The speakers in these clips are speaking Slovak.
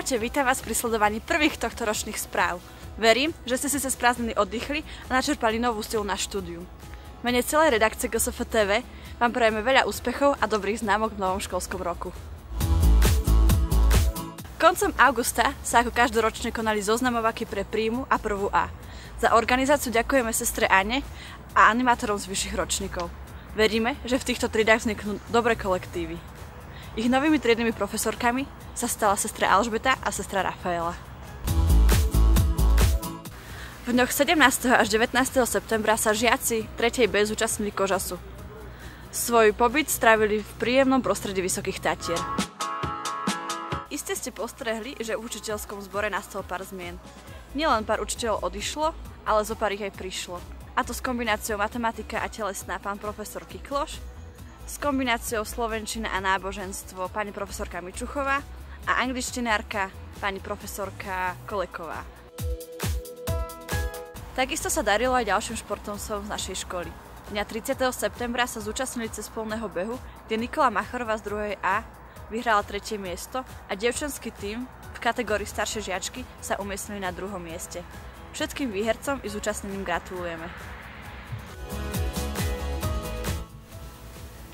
Čaute, vítam vás pri sledovaní prvých tohtoročných správ. Verím, že ste si cez prázdniny oddychli a načerpali novú silu na štúdium. V mene celej redakcie GSF TV vám prajeme veľa úspechov a dobrých známok v novom školskom roku. Koncom augusta sa ako každoročne konali zoznamovaky pre príjmu a prvú A. Za organizáciu ďakujeme sestre Ane a animátorom z vyšších ročníkov. Veríme, že v týchto triedách vzniknú dobré kolektívy. Ich novými triednymi profesorkami sa stala sestra Alžbeta a sestra Rafaela. V dňoch 17. až 19. septembra sa žiaci 3. B zúčastnili Kožasu. Svoj pobyt strávili v príjemnom prostredí Vysokých Tatier. Iste ste postrehli, že v učiteľskom zbore nastal pár zmien. Nielen pár učiteľov odišlo, ale zo pár ich aj prišlo. A to s kombináciou matematika a telesná pán profesor Kikloš, s kombináciou slovenčina a náboženstvo pani profesorka Mičuchová a angličtinárka pani profesorka Koleková. Takisto sa darilo aj ďalším športovcom z našej školy. Dňa 30. septembra sa zúčastnili cestovného behu, kde Nikola Machorová z 2. A vyhrala 3. miesto a dievčenský tím v kategórii staršie žiačky sa umiestnili na 2. mieste. Všetkým výhercom i zúčastneným gratulujeme.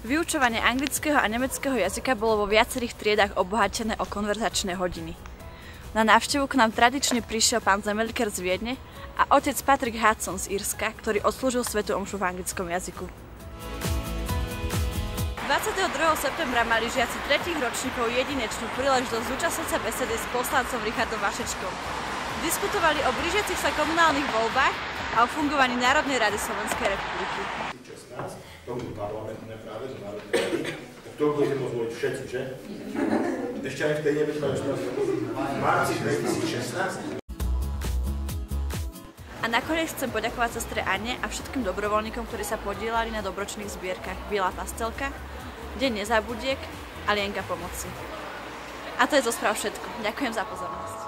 Vyučovanie anglického a nemeckého jazyka bolo vo viacerých triedách obohatené o konverzačné hodiny. Na návštevu k nám tradične prišiel pán Zemelker z Viedne a otec Patrick Hudson z Írska, ktorý odslúžil svätú omšu v anglickom jazyku. 22. septembra mali žiaci 3. ročníkov jedinečnú príležitosť zúčastniť sa besedy s poslancom Richardom Vašečkom. Diskutovali o blížiacich sa komunálnych voľbách a o fungovaní Národnej rady Slovenskej republiky. Tomu parlamentné práve z Národnej rady, tak to budete môcť voliť všetci, že? Ešte aj v tej v marci 2016. A nakoniec chcem poďakovať sestre Ane a všetkým dobrovoľníkom, ktorí sa podielali na dobročných zbierkach Biela pastelka, Deň nezabudiek a Lienka pomoci. A to je zo správ všetko. Ďakujem za pozornosť.